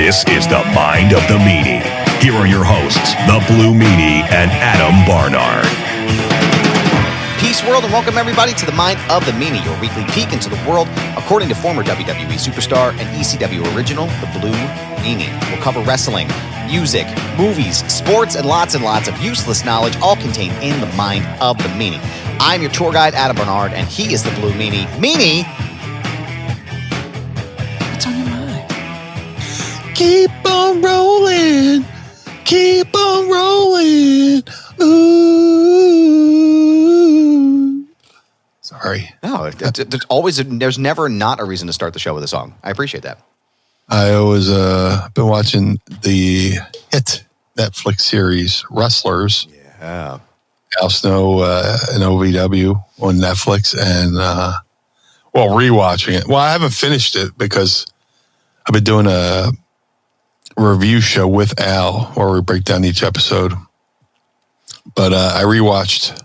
This is the Mind of the Meanie. Here are your hosts, the Blue Meanie and Adam Barnard. Peace, world, and welcome everybody to the Mind of the Meanie, your weekly peek into the world, according to former WWE superstar and ECW original, the Blue Meanie. We'll cover wrestling, music, movies, sports, and lots of useless knowledge, all contained in the Mind of the Meanie. I'm your tour guide, Adam Barnard, and he is the Blue Meanie. Meanie, what's on your mind? Keep on rolling. Keep on rolling. Ooh. Sorry. No, there's never not a reason to start the show with a song. I appreciate that. I always been watching the hit Netflix series Wrestlers. Yeah. House No an OVW on Netflix and rewatching it. Well, I haven't finished it because I've been doing a review show with Al where we break down each episode. But I rewatched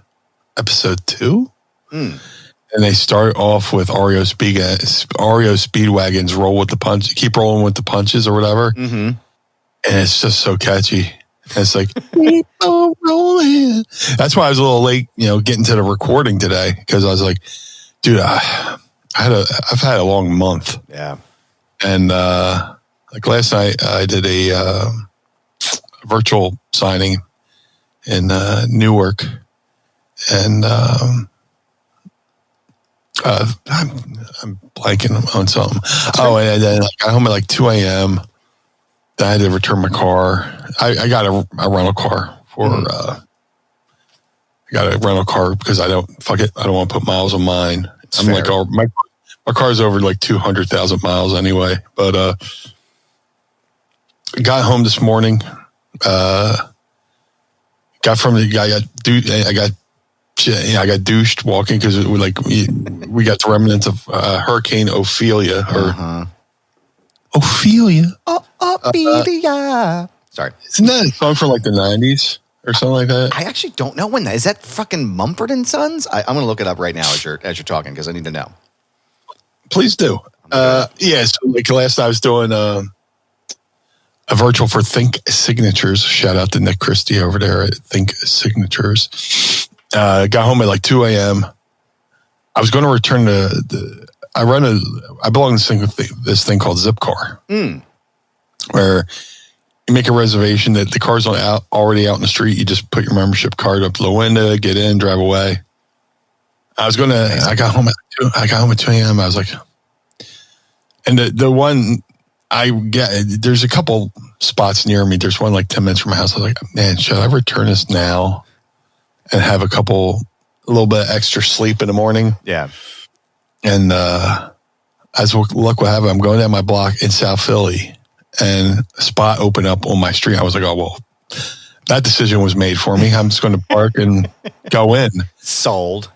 episode 2. And they start off with REO Speedwagon's roll with the punch, keep rolling with the punches or whatever. Mm-hmm. And it's just so catchy. And it's like, keep on rolling. That's why I was a little late, getting to the recording today because I was like, dude, I've had a long month. Yeah. And like last night, I did a virtual signing in Newark, and I'm blanking on something. And then I got home at like 2 a.m. Then I had to return my car. I got a rental car for. I got a rental car because I don't want to put miles on mine. I'm fair. Like, my car's over like 200,000 miles anyway. But got home this morning. I got douched walking because we got the remnants of Hurricane Ophelia Ophelia. Ophelia. Sorry. Isn't that a song from like the 90s or something like that? I actually don't know when that is. That fucking Mumford and Sons? I'm going to look it up right now as you're talking because I need to know. Please do. So like last I was doing a virtual for Think Signatures. Shout out to Nick Christie over there at Think Signatures. Got home at like 2 a.m. I was going to return I belong to this thing called Zipcar, where you make a reservation that the car's already out in the street. You just put your membership card up to the window, get in, drive away. I got home at 2 a.m. I was like, and the one I get, there's a couple spots near me. There's one like 10 minutes from my house. I was like, man, should I return this now and have a little bit of extra sleep in the morning? Yeah. And as luck would have it, I'm going down my block in South Philly, and a spot opened up on my street. I was like, oh, well, that decision was made for me. I'm just going to park and go in. Sold.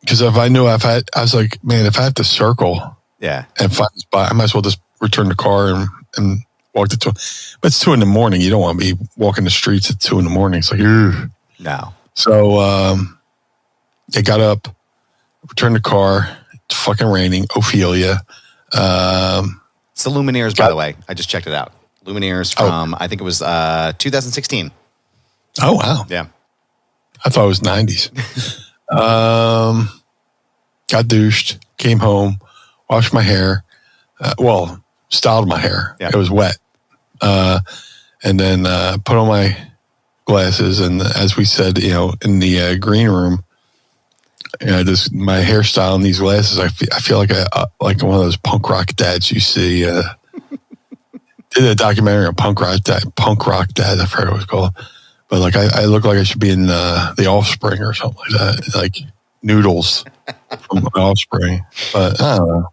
Because if I knew I was like, man, if I have to circle and find a spot, I might as well just return the car and walk to 2. But it's 2 a.m. You don't want to be walking the streets at 2 a.m. It's like, ugh. No. So they got up, returned the car. It's fucking raining. Ophelia. It's the Lumineers, by the way. I just checked it out. Lumineers from, I think it was 2016. Oh, wow. Yeah. I thought it was 90s. Got douched, came home, washed my hair. Styled my hair. Yeah. It was wet. And then put on my glasses. And as we said, in the green room, my hairstyle and these glasses, I feel like one of those punk rock dads you see. Did a documentary on punk rock dad. I forgot what it was called. But like I look like I should be in the Offspring or something like that, like Noodles from Offspring. But I don't know.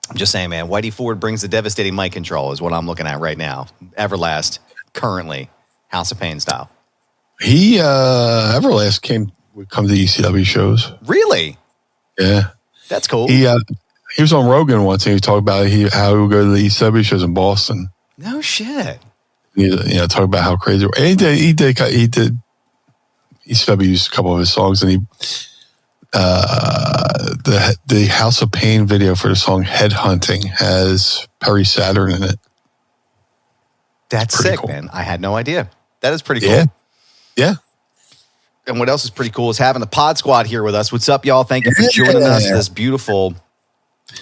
I'm just saying, man. Whitey Ford brings the devastating mic control is what I'm looking at right now. Everlast, currently, House of Pain style. Everlast would come to ECW shows. Really? Yeah. That's cool. He was on Rogan once and he talked about how he would go to the ECW shows in Boston. No shit. Talk about how crazy. And he did ECW used a couple of his songs, and he the House of Pain video for the song Headhunting has Perry Saturn in it. That's sick, cool. Man. I had no idea. That is pretty cool. Yeah. Yeah. And what else is pretty cool is having the Pod Squad here with us. What's up, y'all? Thank you for joining us this beautiful,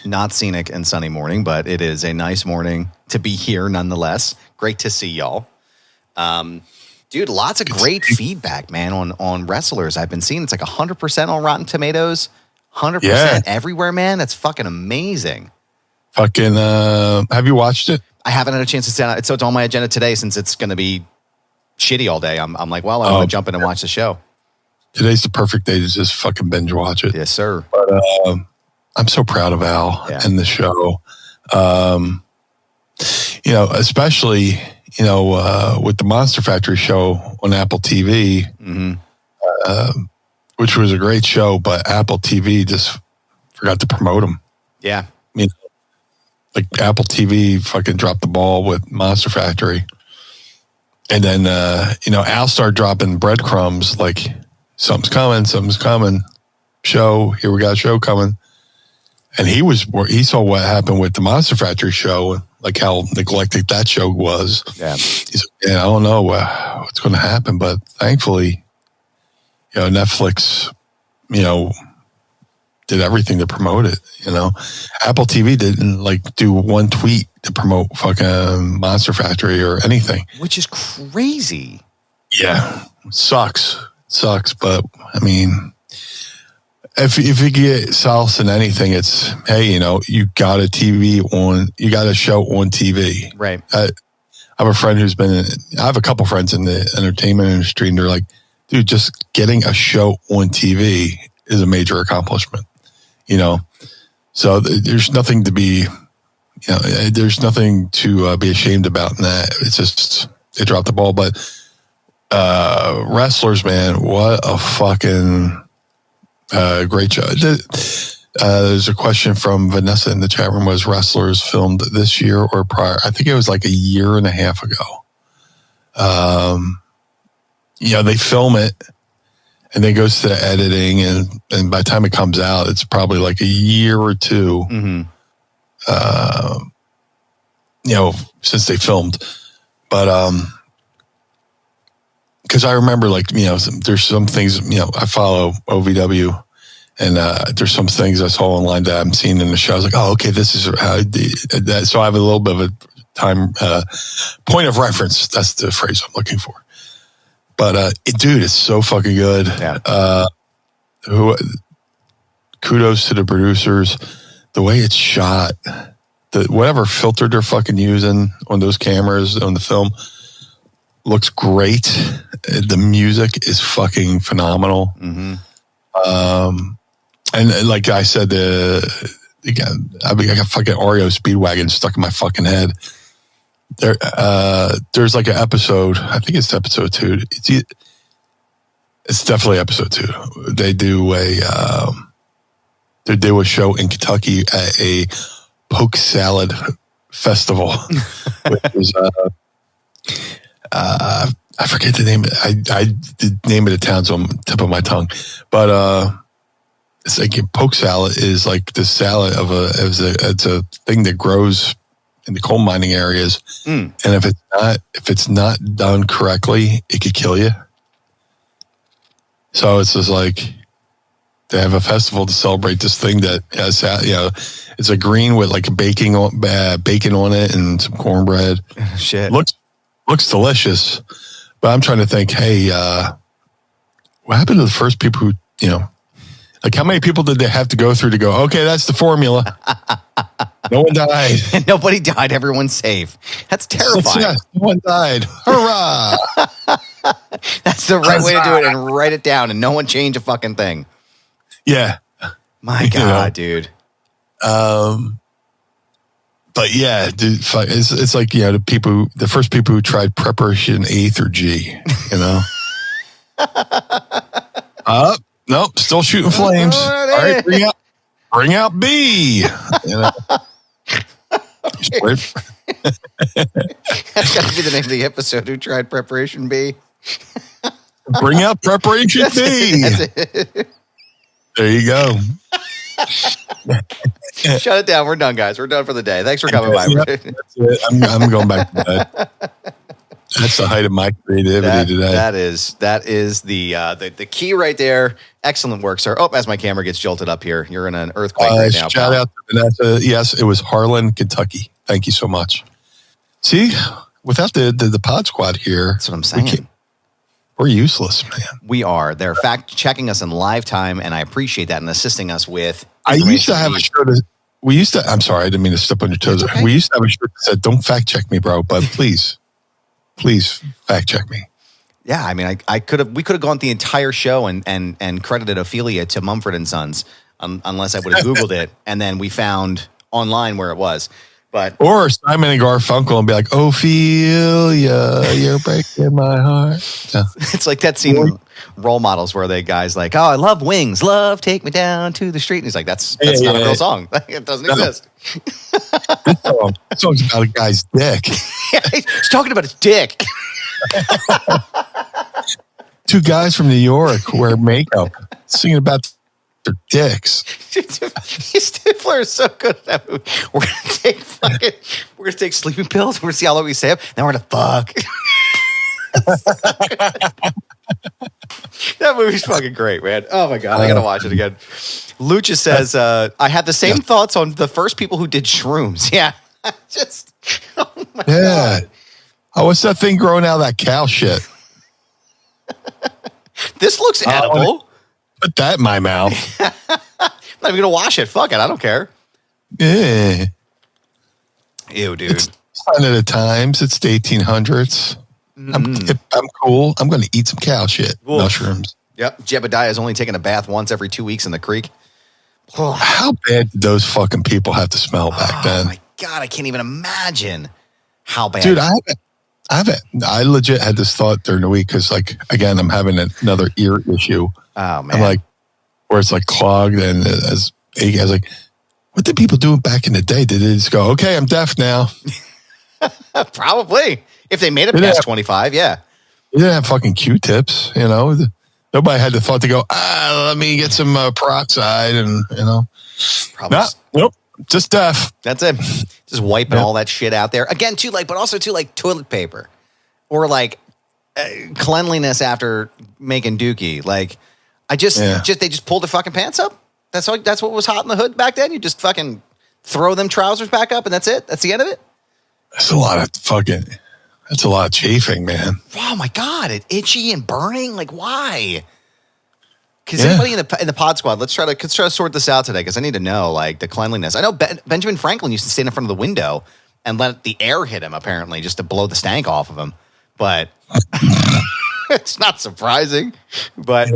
not scenic and sunny morning, but it is a nice morning to be here nonetheless. Great to see y'all. Dude, lots of great feedback, man, on wrestlers. I've been seeing it's like 100% on Rotten Tomatoes, 100% everywhere, man. That's fucking amazing. Fucking, have you watched it? I haven't had a chance to sit down. It's on my agenda today since it's going to be shitty all day. I'm like, well, I'm going to jump in and watch the show. Today's the perfect day to just fucking binge watch it. Yes, sir. But I'm so proud of Al and the show. Especially, with the Monster Factory show on Apple TV, which was a great show, but Apple TV just forgot to promote them. Yeah. I mean, like Apple TV fucking dropped the ball with Monster Factory. And then, Al started dropping breadcrumbs like, something's coming. Show, here we got a show coming. And he saw what happened with the Monster Factory show, like how neglected that show was. Yeah. He's like, I don't know what's going to happen, but thankfully, Netflix, did everything to promote it. Apple TV didn't do one tweet to promote fucking Monster Factory or anything, which is crazy. Yeah, sucks, but I mean, if you get solace in anything, it's hey, you got a show on TV, right? I have a friend I have a couple friends in the entertainment industry, and they're like, dude, just getting a show on TV is a major accomplishment. So there's nothing to be, there's nothing to be ashamed about in that. It's just, they dropped the ball. But wrestlers, man, what a fucking great show. There's a question from Vanessa in the chat room. Was Wrestlers filmed this year or prior? I think it was like a year and a half ago. They film it. And then it goes to the editing, and by the time it comes out, it's probably like a year or two, since they filmed. But because I remember, there's some things, I follow OVW, and there's some things I saw online that I'm seeing in the show. I was like, oh, okay, this is how that. So I have a little bit of a time point of reference. That's the phrase I'm looking for. But dude, it's so fucking good. Yeah. Kudos to the producers. The way it's shot, whatever filter they're fucking using on those cameras on the film looks great. The music is fucking phenomenal. Mm-hmm. And like I said, I got fucking Oreo Speedwagon stuck in my fucking head. There's like an episode. I think it's episode 2. It's definitely episode 2. They do a show in Kentucky at a poke salad festival. Which is, I forget the name. I did name of the town's on the tip of my tongue, but it's like a poke salad is like the salad it's a thing that grows in the coal mining areas, and if it's not done correctly, it could kill you. So it's just like they have a festival to celebrate this thing that has, it's a green with like bacon on it and some cornbread. Shit, looks delicious. But I'm trying to think, hey, what happened to the first people who, like how many people did they have to go through to go, okay, that's the formula. No one died. Nobody died. Everyone's safe. That's terrifying. Yeah, no one died. Hurrah! That's the right way to do it, and write it down, and no one change a fucking thing. Yeah. My God, dude. But yeah, dude, it's like, the first people who tried preparation A through G, Nope, still shooting flames. All right, bring out B. That's got to be the name of the episode. Who tried preparation B? Bring out preparation B. That's it. There you go. Shut it down. We're done, guys. We're done for the day. Thanks for coming by. That's it. I'm going back to bed. That's the height of my creativity today. That is the key right there. Excellent work, sir. Oh, as my camera gets jolted up here, you're in an earthquake right now. Shout out to Vanessa. Yes, it was Harlan, Kentucky. Thank you so much. See, without the pod squad here, that's what I'm saying. We're useless, man. We are. They're fact checking us in live time, and I appreciate that and assisting us with. I used to have a shirt. I'm sorry, I didn't mean to step on your toes. Okay. We used to have a shirt that said, "Don't fact check me, bro," but please fact check me. Yeah, I mean, we could have gone the entire show and credited Ophelia to Mumford and Sons, unless I would have Googled it, and then we found online where it was. Or Simon and Garfunkel and be like, Ophelia, you're breaking my heart. Yeah. It's like that scene in Role Models where the guy's like, oh, I love Wings. Love, take me down to the street. And he's like, that's not a real song. It doesn't exist. This song's about a guy's dick. Yeah, he's talking about his dick. Two guys from New York wear makeup singing about their dicks. Stifler is so good at that movie. We're gonna take sleeping pills. We're gonna see how long we stay up. Then we're gonna fuck. That movie's fucking great, man. Oh my god, I gotta watch it again. Lucha says, I had the same thoughts on the first people who did shrooms. Yeah. Oh my god. Oh, what's that thing growing out of that cow shit? This looks edible. Put that in my mouth. I'm not even gonna wash it. Fuck it. I don't care. Yeah. Ew, dude. It's sign of the times. It's the 1800s. I'm cool. I'm going to eat some cow shit. Ooh. Mushrooms. Yep. Jebediah's only taking a bath once every 2 weeks in the creek. Oh. How bad did those fucking people have to smell back then? Oh my god, I can't even imagine how bad. Dude, I legit had this thought during the week because, like, again, I'm having another ear issue. Oh man! I'm like, where it's like clogged, and as I was like, what did people do back in the day? Did they just go, okay, I'm deaf now? Probably. If they made it past 25, yeah. They didn't have fucking Q-tips, you know. Nobody had the thought to go, let me get some peroxide, and you know. Probably. Nope. Just deaf. That's it. Just wiping all that shit out there again, too. But also too, like toilet paper, or like cleanliness after making dookie. Like, they just pulled their fucking pants up. That's what was hot in the hood back then. You just fucking throw them trousers back up, and that's it. That's the end of it. That's a lot of chafing, man. Oh my god, it itchy and burning. Like, why? Because anybody in the pod squad, let's try to sort this out today. Because I need to know like the cleanliness. I know Benjamin Franklin used to stand in front of the window and let the air hit him, apparently, just to blow the stank off of him. But it's not surprising. But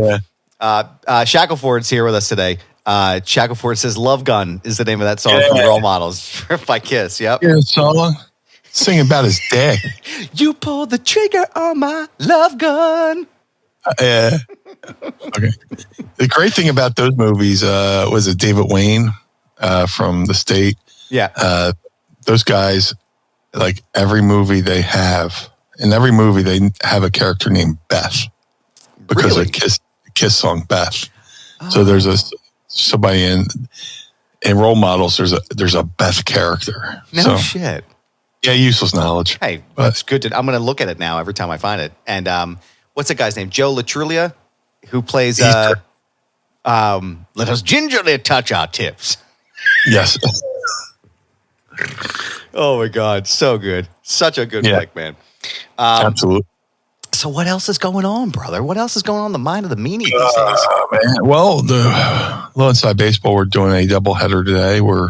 Shackleford's here with us today. Shackleford says "Love Gun" is the name of that song from Role Models by Kiss. Yep. Yeah, song singing about his dick. You pulled the trigger on my love gun. Okay. The great thing about those movies was it David Wayne from The State. Yeah. Those guys, like every movie they have, in every movie they have a character named Beth because of Kiss song Beth. Oh. So there's somebody in Role Models. There's a Beth character. No shit. Yeah, useless knowledge. Hey, that's good. I'm going to look at it now every time I find it. And what's that guy's name? Joe Latrulia, who plays "Let Us Gingerly Touch Our Tips." Yes. Oh my God, so good. Such a good flick, man. Absolutely. So what else is going on, brother? What else is going on in the mind of the meanie these days? Man. Well, the Low Inside Baseball, we're doing a doubleheader today. We're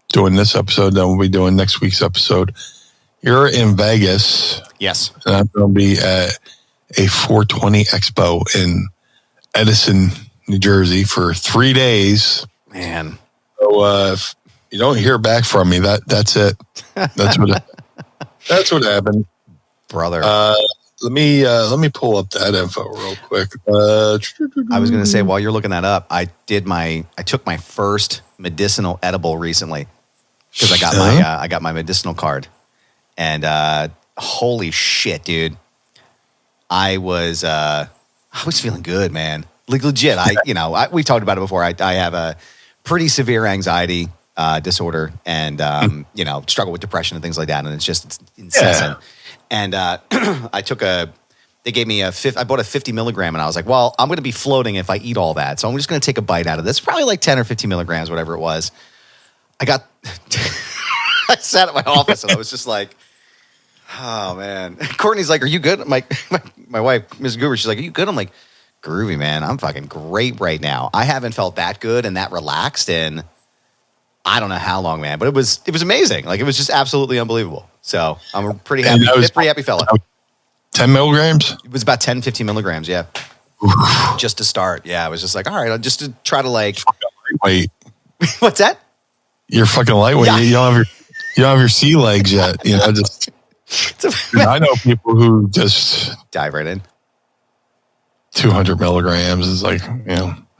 doing this episode, then we'll be doing next week's episode. You're in Vegas. Yes. And I'm going to be at a 420 Expo in Edison, New Jersey for 3 days. Man. So if you don't hear back from me, that's it. That's what happened. Brother. Let me pull up that info real quick. I was going to say, while you're looking that up, I took my first medicinal edible recently because I got my medicinal card, and holy shit, dude, I was feeling good, man. Like legit. We've talked about it before. I have a pretty severe anxiety disorder, and struggle with depression and things like that, and it's incessant. And they gave me I bought a 50 milligram, and I was like, well, I'm going to be floating if I eat all that. So I'm just going to take a bite out of this. Probably like 10 or 15 milligrams, whatever it was. I sat at my office, and I was just like, oh, man. Courtney's like, are you good? My wife, Ms. Goober, she's like, are you good? I'm like, groovy, man. I'm fucking great right now. I haven't felt that good and that relaxed in I don't know how long, man. But it was amazing. Like, it was just absolutely unbelievable. So I'm a pretty happy fella. 10 milligrams? It was about 10, 15 milligrams, yeah. Just to start. Yeah, I was just like, all right, just to try to like... Wait. What's that? You're fucking lightweight. Yeah. You don't have your sea legs yet. Just... I know people who just... Dive right in. 200 milligrams is like,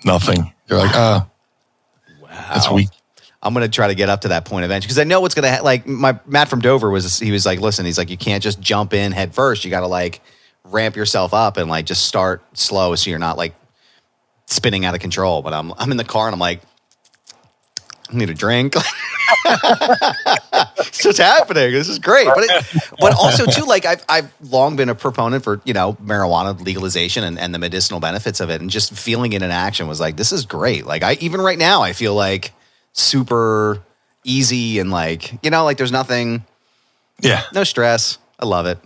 nothing. You're like, wow. That's weak. I'm going to try to get up to that point eventually because I know what's going to like Matt from Dover was like, listen, he's like, you can't just jump in head first. You got to like ramp yourself up and like just start slow so you're not like spinning out of control. But I'm in the car and I'm like, I need a drink. It's just happening. This is great. But also too, like I've long been a proponent for, marijuana legalization and the medicinal benefits of it. And just feeling it in action was like, this is great. Like even right now, I feel like super easy and like, like there's nothing, no stress. I love it.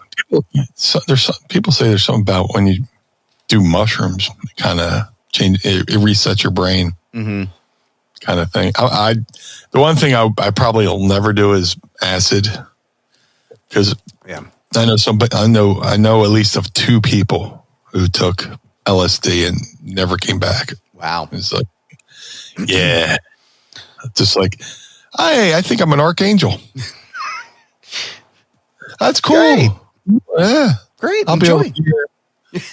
People say there's something about when you do mushrooms, kind of change, it resets your brain. Mm-hmm. Kind of thing. The one thing I probably will never do is acid, because I know at least of 2 people who took LSD and never came back. Wow. It's like, just like, hey, I think I'm an archangel. That's cool. Great. Yeah, great. I'll be over here.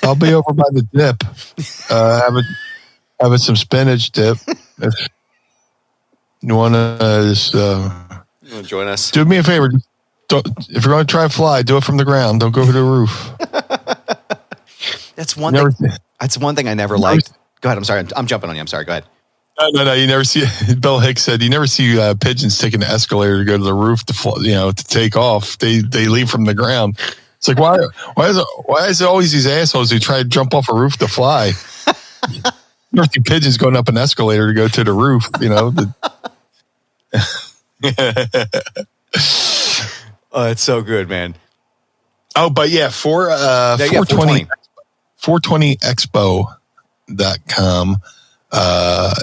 I'll be over by the dip, having some spinach dip. If you want to join us? Do me a favor. If you're going to try and fly, do it from the ground. Don't go over the roof. That's one thing. That's one thing I never liked. Go ahead. I'm sorry. I'm jumping on you. I'm sorry. Go ahead. No. You never see. Bill Hicks said you never see pigeons taking the escalator to go to the roof to take off. They leave from the ground. It's like why is it always these assholes who try to jump off a roof to fly? You never see pigeons going up an escalator to go to the roof. Oh, it's so good, man. Oh, but 420expo.com.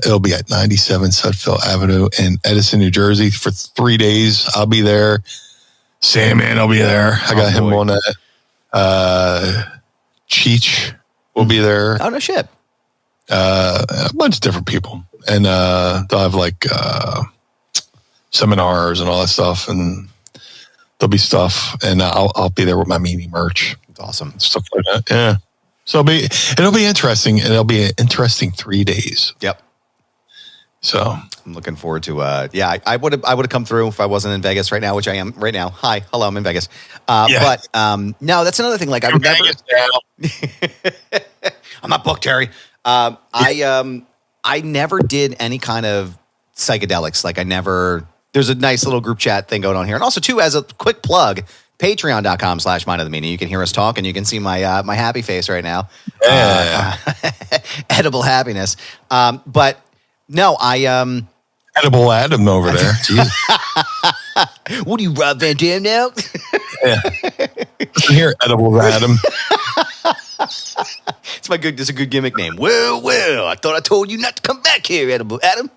It'll be at 97 Sudfeld Avenue in Edison, New Jersey for 3 days. I'll be there. Sandman will be there. I got him on that. Cheech will be there. Oh, no shit. A bunch of different people. And they'll have like seminars and all that stuff. And there'll be stuff. And I'll be there with my Meanie merch. That's awesome. Stuff like that. Yeah. So it'll be interesting. And it'll be an interesting 3 days. Yep. So I'm looking forward to I would have come through if I wasn't in Vegas right now, which I am right now. Hello, I'm in Vegas. But no, that's another thing. Like I would never. I'm not booked, Terry. I never did any kind of psychedelics. Like there's a nice little group chat thing going on here. And also too, as a quick plug, patreon.com/Mind of the Meanie. You can hear us talk and you can see my my happy face right now. Edible happiness. But no, Edible Adam over there. What are you, Rob Van Dam now? Yeah. Listen here, Edible Adam. It's a good gimmick name. Well, I thought I told you not to come back here, Edible Adam.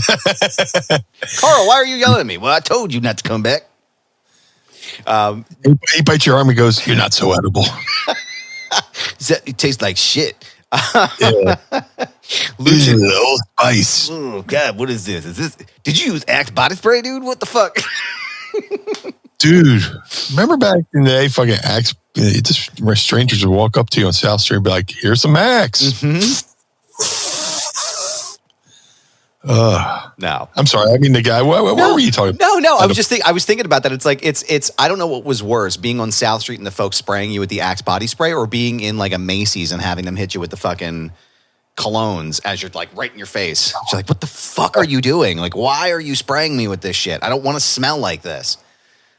Carl, why are you yelling at me? Well, I told you not to come back. He bites your arm and goes, "You're not so edible." It tastes like shit. Yeah. Losing the old spice. Oh God, what is this? Did you use Axe body spray, dude? What the fuck? Dude, remember back in the day, fucking Axe, just strangers would walk up to you on South Street and be like, "Here's some Axe." Mm-hmm. No, I'm sorry. I mean, the guy. What were you talking about? No. I was thinking about that. It's like it's. I don't know what was worse: being on South Street and the folks spraying you with the Axe body spray, or being in like a Macy's and having them hit you with the fucking colognes as you're like right in your face. You're like, what the fuck are you doing? Like, why are you spraying me with this shit? I don't want to smell like this.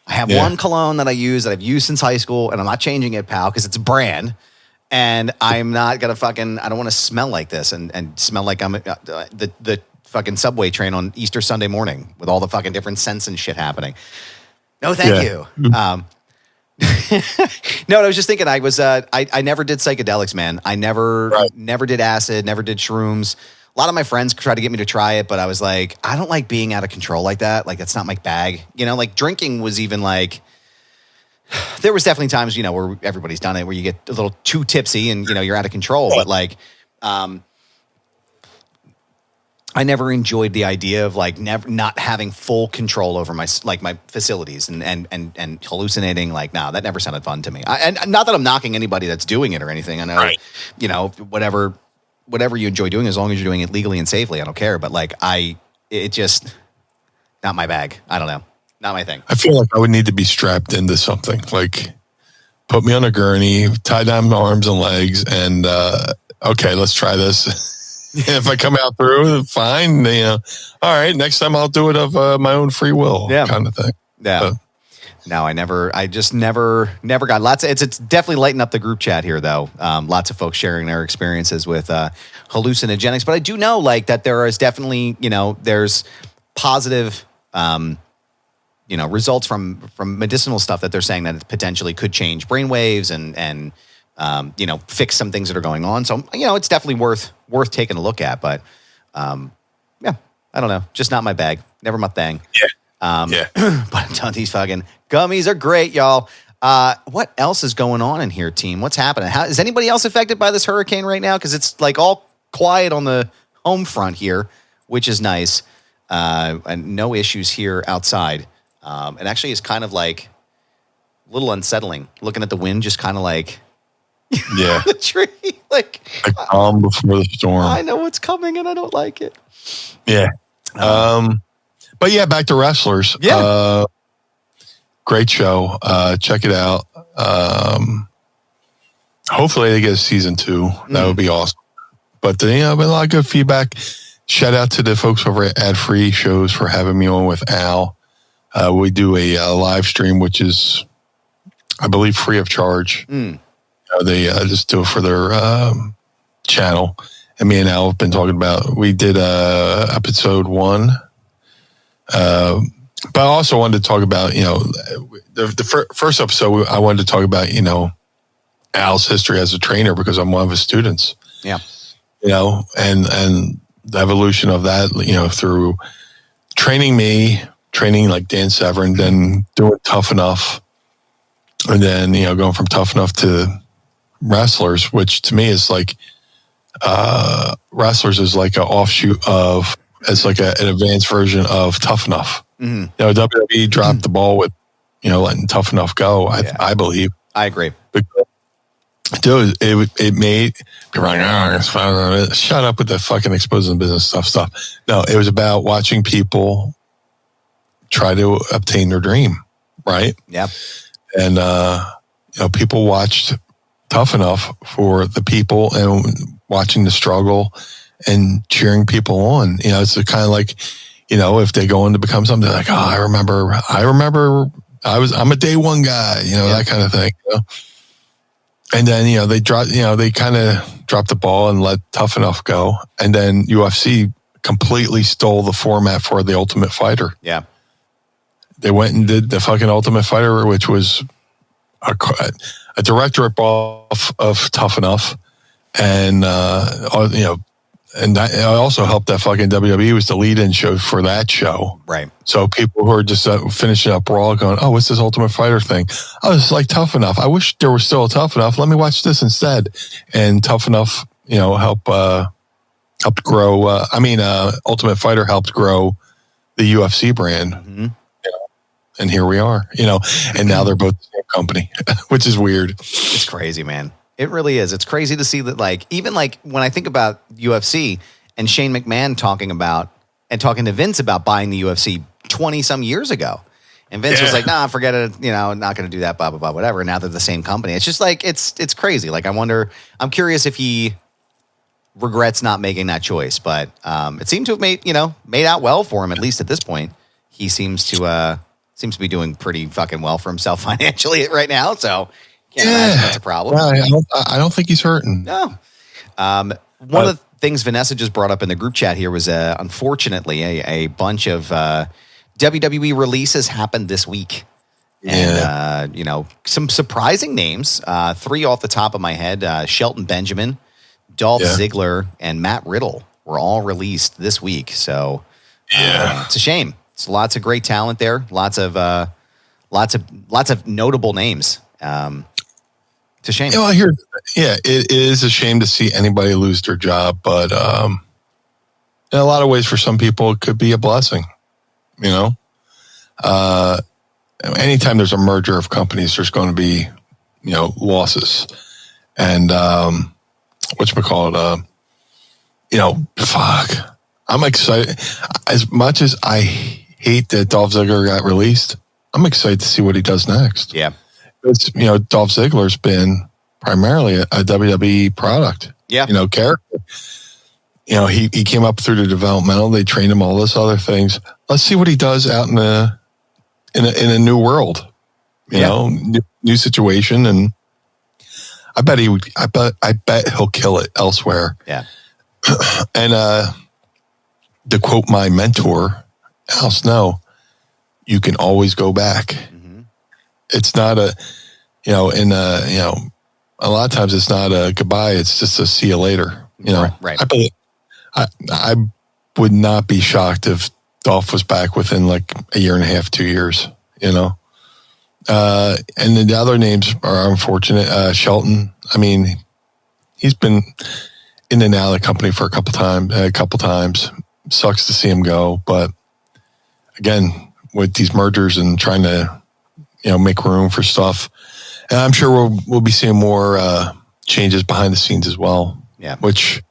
I have one cologne that I use that I've used since high school, and I'm not changing it, pal, because it's a brand. And I'm not gonna I don't want to smell like this and smell like I'm the fucking subway train on Easter Sunday morning with all the fucking different scents and shit happening. No, thank you. No, I was just thinking. I never did psychedelics, man. I never did acid, never did shrooms. A lot of my friends tried to get me to try it, but I was like, I don't like being out of control like that. Like, that's not my bag. You know, like drinking was even like, there was definitely times, you know, where everybody's done it, where you get a little too tipsy and, you know, you're out of control. But like, I never enjoyed the idea of like not having full control over my facilities and hallucinating. Like, no, that never sounded fun to me. And not that I'm knocking anybody that's doing it or anything. I know, you know, whatever you enjoy doing, as long as you're doing it legally and safely, I don't care. But like, it just not my bag. I don't know, not my thing. I feel like I would need to be strapped into something. Like, put me on a gurney, tie down my arms and legs, and okay, let's try this. If I come out through, fine. You know, all right. Next time I'll do it of my own free will, kind of thing. Yeah. No, I just never got lots of, it's definitely lighting up the group chat here though. Lots of folks sharing their experiences with hallucinogenics, but I do know like that there is definitely, you know, there's positive, you know, results from medicinal stuff that they're saying that it potentially could change brainwaves and you know, fix some things that are going on. So, you know, it's definitely worth taking a look at, but yeah, I don't know. Just not my bag. Never my thing. But I'm telling these fucking gummies are great, y'all. What else is going on in here, team? What's happening? Is anybody else affected by this hurricane right now? Because it's like all quiet on the home front here, which is nice. And no issues here outside. It actually is kind of like a little unsettling. Looking at the wind, just kind of like the tree. Like calm before the storm. I know what's coming and I don't like it. Yeah. But yeah, back to Wrestlers. Yeah. Great show. Check it out. Hopefully they get a season 2. That would be awesome. But you know, been a lot of good feedback. Shout out to the folks over at Ad Free Shows for having me on with Al. We do a live stream, which is, I believe, free of charge. They just do it for their channel. And me and Al have been talking about, we did episode 1. But I also wanted to talk about, you know, the first episode, I wanted to talk about, you know, Al's history as a trainer because I'm one of his students. Yeah. You know, and the evolution of that, you know, through training like Dan Severn, then doing Tough Enough. And then, you know, going from Tough Enough to Wrestlers, which to me is like, Wrestlers is like an offshoot of, it's like an advanced version of Tough Enough. You know, WWE dropped the ball with, you know, letting Tough Enough go, I believe. I agree. Dude, it made people like, oh, shut up with the fucking exposing business stuff. No, it was about watching people try to obtain their dream, right? Yeah. And, you know, people watched Tough Enough for the people and watching the struggle and cheering people on. You know, it's kind of like, you know, if they go on to become something, they're like, oh, I remember I'm a day one guy, you know, that kind of thing. You know? And then, you know, they kind of dropped the ball and let Tough Enough go. And then UFC completely stole the format for the Ultimate Fighter. Yeah. They went and did the fucking Ultimate Fighter, which was a direct rip-off of Tough Enough. And, you know, and that also helped that fucking WWE was the lead-in show for that show. Right. So people who are just finishing up Raw going, oh, what's this Ultimate Fighter thing? Oh, it's like Tough Enough. I wish there was still Tough Enough. Let me watch this instead. And Tough Enough, you know, helped grow. Ultimate Fighter helped grow the UFC brand. You know, and here we are, you know, and now they're both the same company, which is weird. It's crazy, man. It really is. It's crazy to see that, like, even like when I think about UFC and Shane McMahon talking to Vince about buying the UFC 20 some years ago. And Vince was like, nah, forget it. You know, not going to do that, blah, blah, blah, whatever. And now they're the same company. It's just like, it's crazy. Like, I'm curious if he regrets not making that choice, but it seemed to have made out well for him, at least at this point. He seems to, Seems to be doing pretty fucking well for himself financially right now. So can't imagine that's a problem. I don't think he's hurting. No. One of the things Vanessa just brought up in the group chat here was, unfortunately, a bunch of WWE releases happened this week. And, some surprising names. 3 off the top of my head. Shelton Benjamin, Dolph Ziggler, and Matt Riddle were all released this week. So it's a shame. It's lots of great talent there. Lots of notable names. It's a shame. It is a shame to see anybody lose their job, but in a lot of ways, for some people, it could be a blessing. Anytime there's a merger of companies, there's going to be, losses. And whatchamacallit, fuck. I'm excited. As much as I hate that Dolph Ziggler got released, I'm excited to see what he does next. Yeah. It's, Dolph Ziggler's been primarily a WWE product. Yeah. Character. He came up through the developmental. They trained him all this other things. Let's see what he does out in a new world. New situation, and I bet he'll kill it elsewhere. Yeah. And to quote my mentor, Al Snow, you can always go back. Mm-hmm. It's not a lot of times it's not a goodbye. It's just a see you later. Right. I would not be shocked if Dolph was back within like a year and a half, 2 years. And then the other names are unfortunate. Shelton, he's been in and out of the company for a couple times. Sucks to see him go, but again, with these mergers and trying to, make room for stuff, and I'm sure we'll be seeing more changes behind the scenes as well. Yeah, which,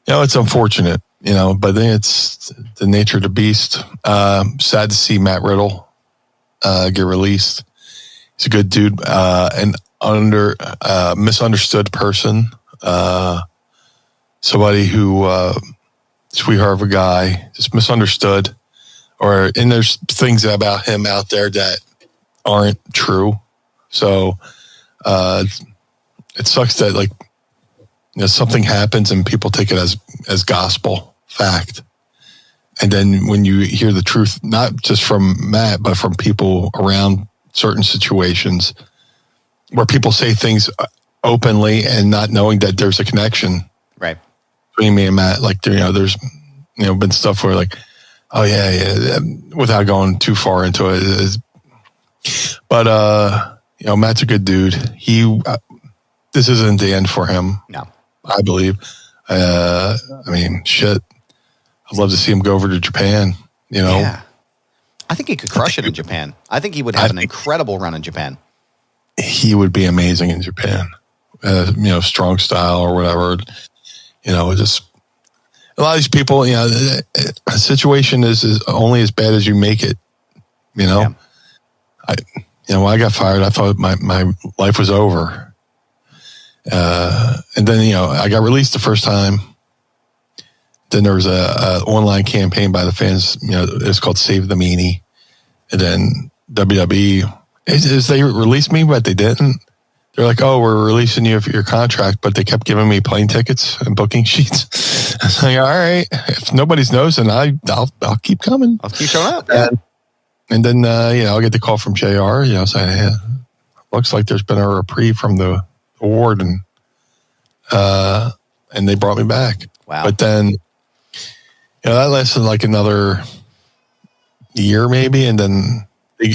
it's unfortunate, but it's the nature of the beast. Sad to see Matt Riddle get released. He's a good dude, and misunderstood person. Somebody who, sweetheart of a guy, just misunderstood, and there's things about him out there that aren't true. So, it sucks that something happens and people take it as gospel fact. And then when you hear the truth, not just from Matt, but from people around certain situations where people say things openly and not knowing that there's a connection. Right. Between me and Matt, there's, been stuff where oh yeah, without going too far into it. But, Matt's a good dude. This isn't the end for him. No. I believe. Shit. I'd love to see him go over to Japan, Yeah. I think he could crush it in Japan. I think he would have an incredible run in Japan. He would be amazing in Japan. Strong style or whatever. Just a lot of these people, a situation is only as bad as you make it. Yeah. When I got fired, I thought my life was over. And then, I got released the first time. Then there was a online campaign by the fans, it's called Save the Meanie. And then WWE, they released me, but they didn't. They're like, oh, we're releasing you for your contract, but they kept giving me plane tickets and booking sheets. I was like, all right, if nobody's nosing, I'll keep coming. I'll keep showing up. Yeah. And then, I'll get the call from JR, saying, hey, looks like there's been a reprieve from the award. And they brought me back. Wow. But then, that lasted like another year maybe. And then, they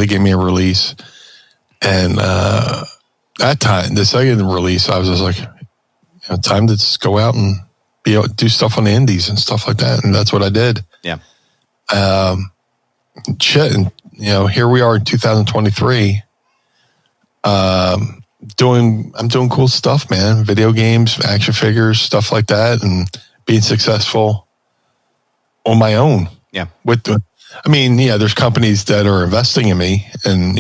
gave me a release. And that time, the second release, I was just like, time to just go out and do stuff on the indies and stuff like that. And that's what I did. Yeah. Shit. And, here we are in 2023. I'm doing cool stuff, man. Video games, action figures, stuff like that, and being successful on my own. Yeah. There's companies that are investing in me, and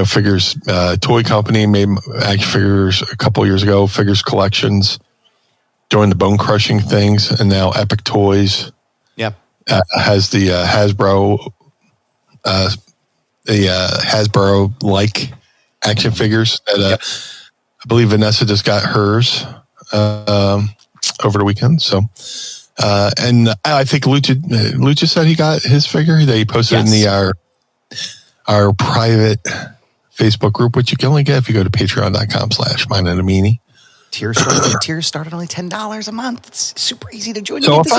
figures, toy company made action figures a couple years ago, figures collections, doing the bone crushing things, and now Epic Toys. Yeah. Has the Hasbro Hasbro-like action figures that I believe Vanessa just got hers over the weekend. So, and I think Lucha said he got his figure that he posted in our private Facebook group, which you can only get if you go to patreon.com/meanie. Tiers start at only $10 a month. It's super easy to join. So if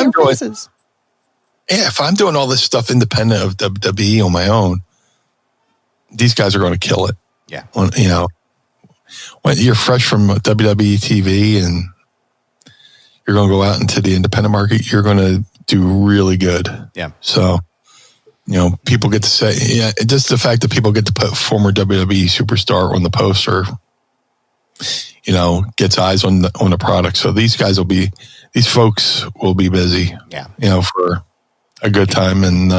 I'm doing all this stuff independent of WWE on my own, these guys are going to kill it. Yeah. When you're fresh from WWE TV and you're going to go out into the independent market, you're going to do really good. Yeah. So, people get to say, just the fact that people get to put former WWE superstar on the poster, gets eyes on the product. So these folks will be busy, for a good time. And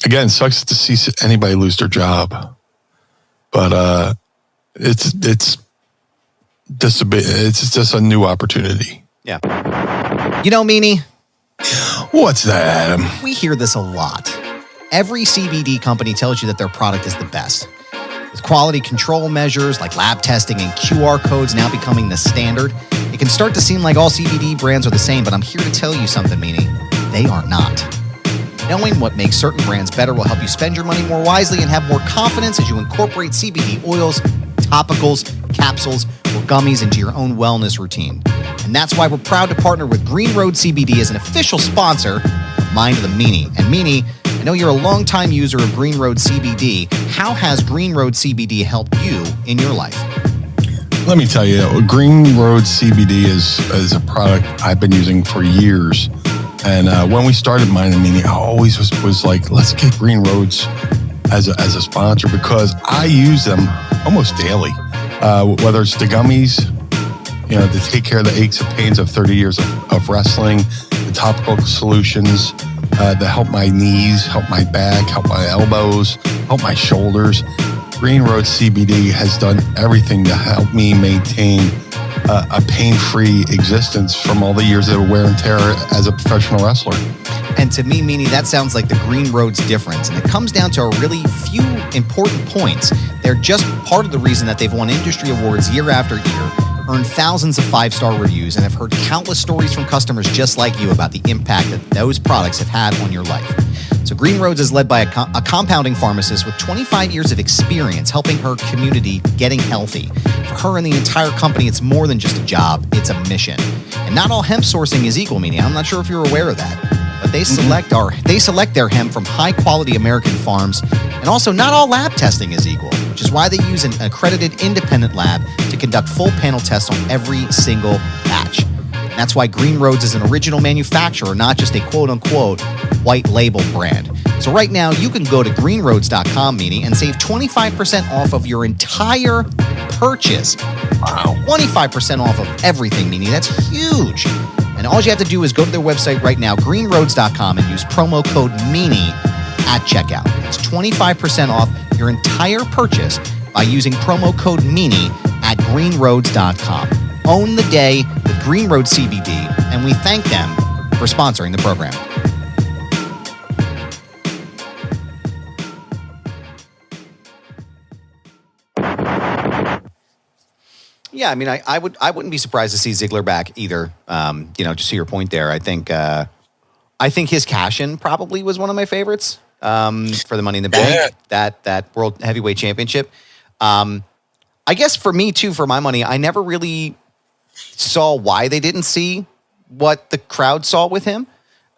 again, it sucks to see anybody lose their job, but it's just a new opportunity. Yeah. Meanie, what's that, Adam? We hear this a lot. Every CBD company tells you that their product is the best. With quality control measures like lab testing and QR codes now becoming the standard, it can start to seem like all CBD brands are the same, but I'm here to tell you something, Meanie. They are not. Knowing what makes certain brands better will help you spend your money more wisely and have more confidence as you incorporate CBD oils, topicals, capsules, or gummies into your own wellness routine. And that's why we're proud to partner with Green Road CBD as an official sponsor of Mind of the Meanie. And Meanie, I know you're a longtime user of Green Road CBD. How has Green Road CBD helped you in your life? Let me tell you, Green Road CBD is a product I've been using for years. And when we started Mind of the Meanie, I always was like, let's get Green Roads as a sponsor, because I use them almost daily. Whether it's the gummies, to take care of the aches and pains of 30 years of wrestling, the topical solutions that help my knees, help my back, help my elbows, help my shoulders. Green Road CBD has done everything to help me maintain a pain-free existence from all the years of wear and tear as a professional wrestler. And to me, Meanie, that sounds like the Green Road's difference. And it comes down to a really few important points. They're just part of the reason that they've won industry awards year after year, earned thousands of 5-star reviews, and have heard countless stories from customers just like you about the impact that those products have had on your life. So Green Roads is led by a compounding pharmacist with 25 years of experience helping her community getting healthy. For her and the entire company, it's more than just a job, it's a mission. And not all hemp sourcing is equal, Meanie. I'm not sure if you're aware of that. But they select their hemp from high-quality American farms, and also not all lab testing is equal, which is why they use an accredited independent lab to conduct full panel tests on every single batch. And that's why Green Roads is an original manufacturer, not just a quote-unquote white label brand. So right now, you can go to greenroads.com, Meanie, and save 25% off of your entire purchase. Wow. 25% off of everything, Meanie. That's huge. And all you have to do is go to their website right now, greenroads.com, and use promo code MEANIE at checkout. It's 25% off your entire purchase by using promo code MEANIE at greenroads.com. Own the day with Green Road CBD, and we thank them for sponsoring the program. Yeah, I mean, I wouldn't be surprised to see Ziggler back either. Just to your point there, I think his cash-in probably was one of my favorites for the Money in the Bank, that World Heavyweight Championship. I guess for me too, for my money, I never really saw why they didn't see what the crowd saw with him,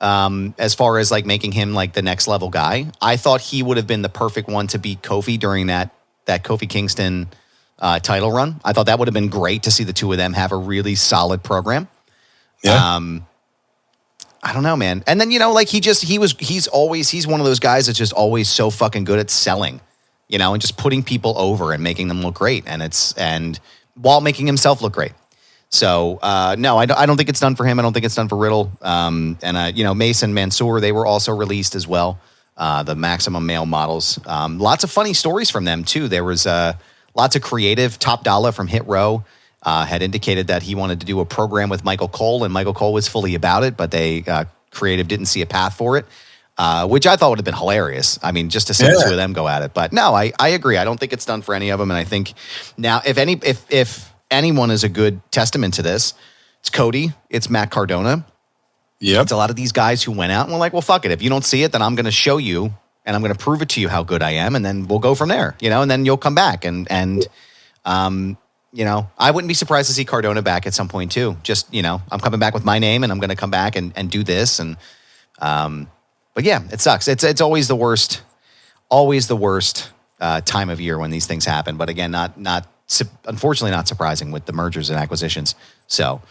as far as like making him like the next level guy. I thought he would have been the perfect one to beat Kofi during that Kofi Kingston title run. I thought that would have been great to see the two of them have a really solid program. Yeah. I don't know, man. And then, he's one of those guys that's just always so fucking good at selling, and just putting people over and making them look great. And while making himself look great. So, no, I don't think it's done for him. I don't think it's done for Riddle. Mason Mansoor, they were also released as well. The Maximum Male models. Lots of funny stories from them too. There was, lots of creative. Top Dollar from Hit Row had indicated that he wanted to do a program with Michael Cole, and Michael Cole was fully about it, but creative didn't see a path for it. which I thought would have been hilarious. I mean, just to see the two of them go at it. But no, I agree. I don't think it's done for any of them. And I think now, if anyone is a good testament to this, it's Cody, it's Matt Cardona. Yep. It's a lot of these guys who went out and were like, well, fuck it. If you don't see it, then I'm going to show you and I'm going to prove it to you how good I am. And then we'll go from there, and then you'll come back. And I wouldn't be surprised to see Cardona back at some point too. Just, I'm coming back with my name and I'm going to come back and do this. And, but yeah, it sucks. It's always the worst time of year when these things happen. But again, unfortunately not surprising with the mergers and acquisitions. So,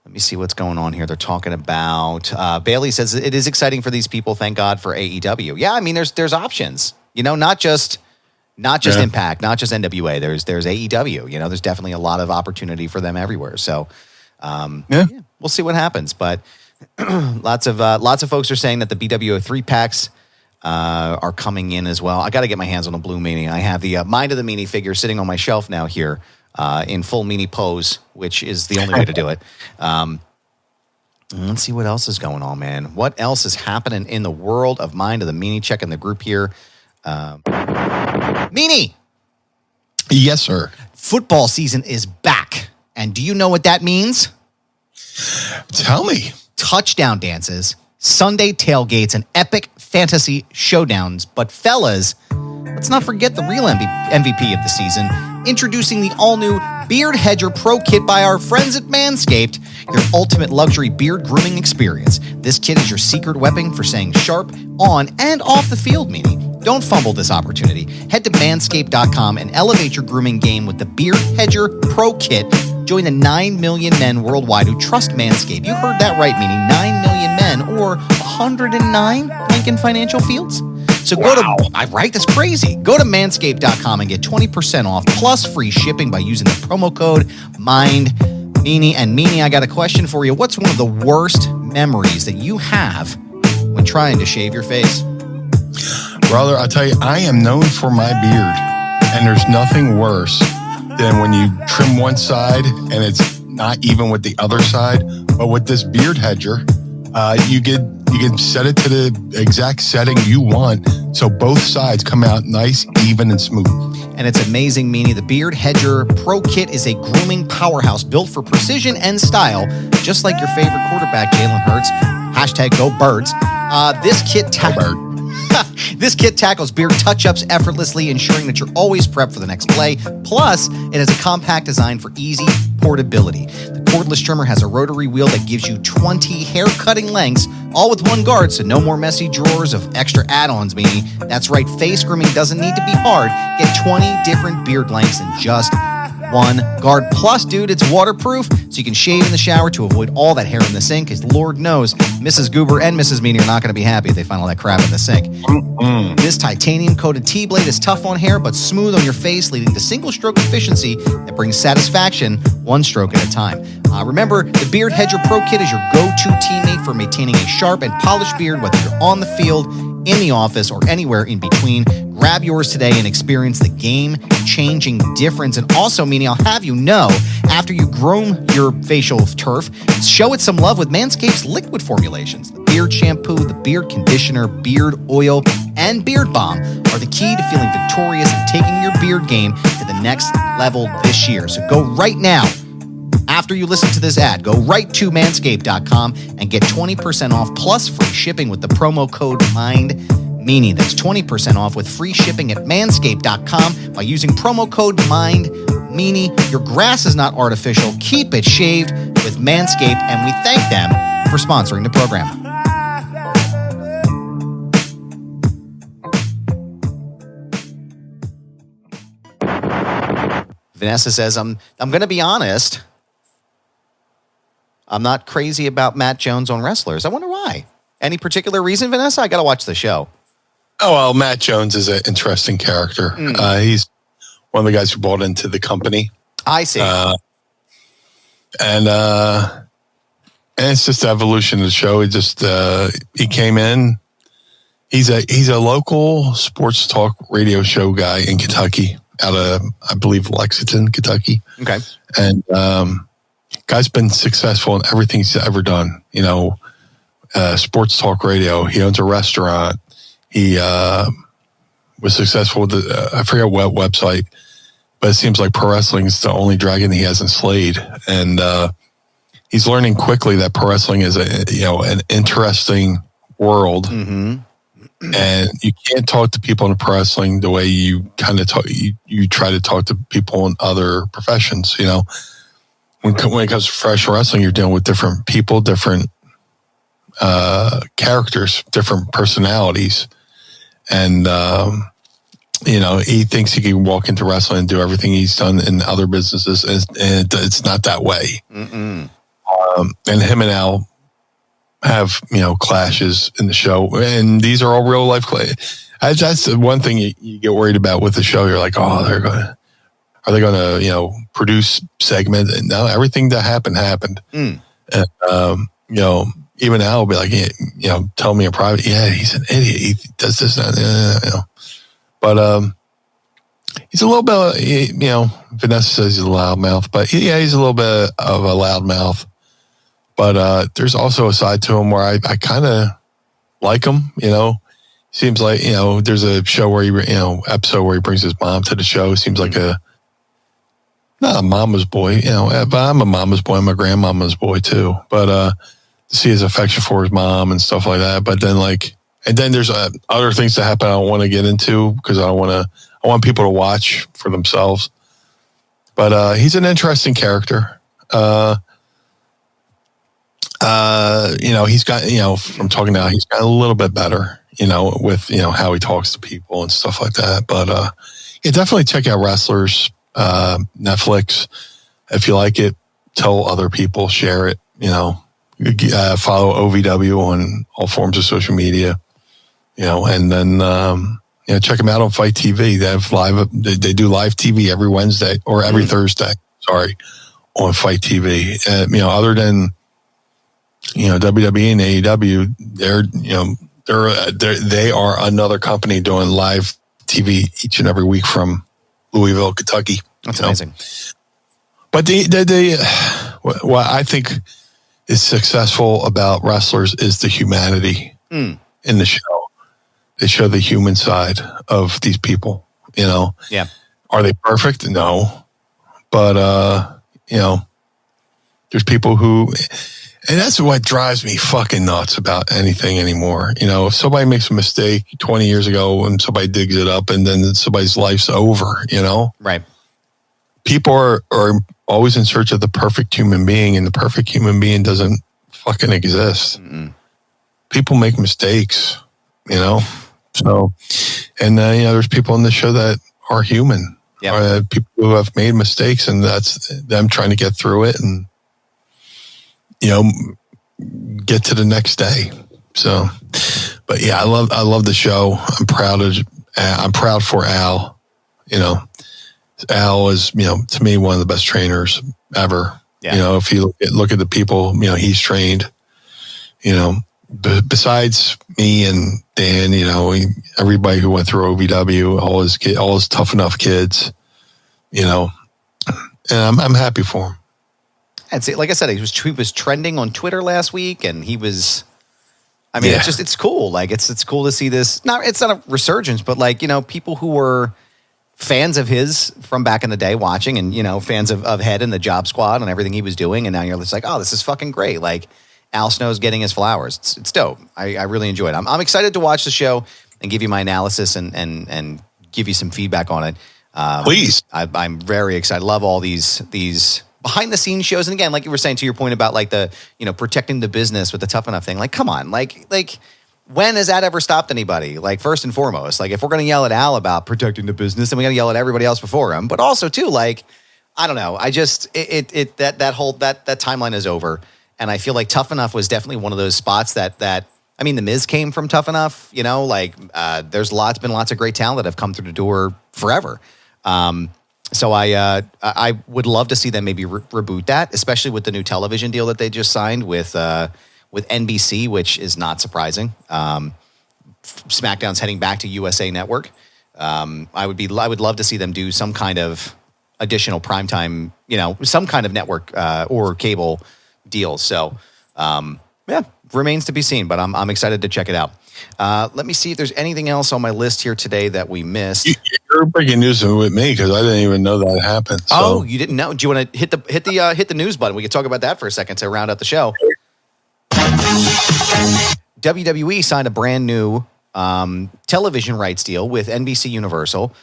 let me see what's going on here. They're talking about Bailey says it is exciting for these people. Thank God for AEW. Yeah, I mean there's options. Not just Impact, not just NWA. There's AEW. There's definitely a lot of opportunity for them everywhere. So we'll see what happens. But lots of folks are saying that the BWO 3-packs are coming in as well. I got to get my hands on a Blue Meanie. I have the Mind of the Meanie figure sitting on my shelf now here. In full Meanie pose, which is the only way to do it. Let's see what else is going on, man. What else is happening in the world of Mind of the Meanie? Checking the group here. Meanie! Yes, sir. Football season is back. And do you know what that means? Tell me. Touchdown dances, Sunday tailgates, and epic fantasy showdowns. But fellas, let's not forget the real MVP of the season. Introducing the all-new Beard Hedger Pro Kit by our friends at Manscaped, your ultimate luxury beard grooming experience. This kit is your secret weapon for staying sharp on and off the field, Meanie. Don't fumble this opportunity. Head to manscaped.com and elevate your grooming game with the Beard Hedger Pro Kit. Join the 9 million men worldwide who trust Manscaped. You heard that right, Meanie. 9 million men, or 109 Lincoln Financial Fields. So go to, right? That's crazy. Go to manscaped.com and get 20% off plus free shipping by using the promo code MINDMeanie. And Meanie, I got a question for you. What's one of the worst memories that you have when trying to shave your face? Brother, I'll tell you, I am known for my beard, and there's nothing worse than when you trim one side and it's not even with the other side. But with this beard hedger, you can set it to the exact setting you want, so both sides come out nice, even, and smooth. And it's amazing, Meanie. The Beard Hedger Pro Kit is a grooming powerhouse built for precision and style, just like your favorite quarterback, Jalen Hurts. Hashtag Go Birds. This kit tackles beard touch-ups effortlessly, ensuring that you're always prepped for the next play. Plus, it has a compact design for easy portability. The cordless trimmer has a rotary wheel that gives you 20 hair-cutting lengths, all with one guard, so no more messy drawers of extra add-ons, Meanie. That's right, face grooming doesn't need to be hard. Get 20 different beard lengths in just one guard. Plus, dude, it's waterproof, so you can shave in the shower to avoid all that hair in the sink, because Lord knows Mrs. Goober and Mrs. Meanie are not going to be happy if they find all that crap in the sink. This titanium-coated T-blade is tough on hair, but smooth on your face, leading to single-stroke efficiency that brings satisfaction one stroke at a time. Remember, the Beard Hedger Pro Kit is your go-to teammate for maintaining a sharp and polished beard, whether you're on the field, in the office, or anywhere in between. Grab yours today and experience the game-changing difference. And also, Meanie, I'll have you know, after you groom your facial turf, show it some love with Manscaped's liquid formulations. The beard shampoo, the beard conditioner, beard oil, and beard balm are the key to feeling victorious and taking your beard game to the next level this year. So go right now. After you listen to this ad, go right to manscaped.com and get 20% off plus free shipping with the promo code MINDMeanie. That's 20% off with free shipping at manscaped.com by using promo code MINDMeanie. Your grass is not artificial. Keep it shaved with Manscaped, and we thank them for sponsoring the program. Vanessa says, I'm going to be honest. I'm not crazy about Matt Jones on Wrestlers. I wonder why. Any particular reason, Vanessa? I got to watch the show. Oh, well, Matt Jones is an interesting character. He's one of the guys who bought into the company. I see. And it's just the evolution of the show. He came in. He's a local sports talk radio show guy in Kentucky, out of, I believe, Lexington, Kentucky. Okay. And guy's been successful in everything he's ever done. sports talk radio. He owns a restaurant. He was successful with I forget what website, but it seems like pro wrestling is the only dragon he hasn't slayed. And he's learning quickly that pro wrestling is an interesting world. Mm-hmm. And you can't talk to people in pro wrestling the way you kind of talk. You try to talk to people in other professions. When it comes to professional wrestling, you're dealing with different people, different characters, different personalities, and he thinks he can walk into wrestling and do everything he's done in other businesses, and it's not that way. And him and Al have clashes in the show, and these are all real life that's the one thing you get worried about with the show. You're like, are they going to produce segments? And no, everything that happened. And even Al will be like, tell me in private, he's an idiot, he does this, but he's a little bit, Vanessa says he's a loudmouth, but he's a little bit of a loudmouth. But there's also a side to him where I kind of like him. Seems like there's a show where episode where he brings his mom to the show. Seems like not a mama's boy, but I'm a mama's boy. I'm a grandmama's boy too. But to see his affection for his mom and stuff like that. But then and then there's other things that happen I don't want to get into because I want people to watch for themselves. But he's an interesting character. He's got, from talking now, he's got a little bit better, with, how he talks to people and stuff like that. But, definitely check out Wrestlers, Netflix. If you like it, tell other people, share it, follow OVW on all forms of social media, and then, check them out on Fight TV. They have they do live TV every Wednesday or every Thursday, on Fight TV. Other than, WWE and AEW, they are another company doing live TV each and every week from Louisville, Kentucky. That's amazing. But what I think is successful about Wrestlers is the humanity in the show. They show the human side of these people. Yeah. Are they perfect? No, but there's people who. And that's what drives me fucking nuts about anything anymore. If somebody makes a mistake 20 years ago and somebody digs it up and then somebody's life's over, Right. People are always in search of the perfect human being, and the perfect human being doesn't fucking exist. Mm-mm. People make mistakes, So, and there's people in the show that are human. Yeah. People who have made mistakes, and that's them trying to get through it and get to the next day. So, but yeah, I love the show. I'm proud for Al. Al is, to me, one of the best trainers ever. Yeah. If you look at the people, he's trained, besides me and Dan, everybody who went through OVW, all his tough enough kids, and I'm happy for him. And see, like I said, he was trending on Twitter last week, and he was. I mean, it's cool. Like it's cool to see this. It's not a resurgence, but people who were fans of his from back in the day watching, and fans of Head and the Job Squad and everything he was doing, and now you're just like, oh, this is fucking great. Like Al Snow's getting his flowers. It's dope. I really enjoyed it. I'm excited to watch the show and give you my analysis and give you some feedback on it. Please, I'm very excited. Love all these behind the scenes shows. And again, like you were saying, to your point about the, protecting the business with the Tough Enough thing, come on, like when has that ever stopped anybody? First and foremost, if we're going to yell at Al about protecting the business, then we got to yell at everybody else before him. But also too, I don't know. I just, that timeline is over. And I feel like Tough Enough was definitely one of those spots that I mean, The Miz came from Tough Enough, there's been lots of great talent that have come through the door forever. So I would love to see them maybe reboot that, especially with the new television deal that they just signed with NBC, which is not surprising. SmackDown's heading back to USA Network. I would love to see them do some kind of additional primetime, some kind of network or cable deal. So remains to be seen, but I'm excited to check it out. Let me see if there's anything else on my list here today that we missed. You're breaking news with me because I didn't even know that happened. So. Oh, you didn't know? Do you want to hit the news button? We can talk about that for a second to round out the show. WWE signed a brand new television rights deal with NBC Universal,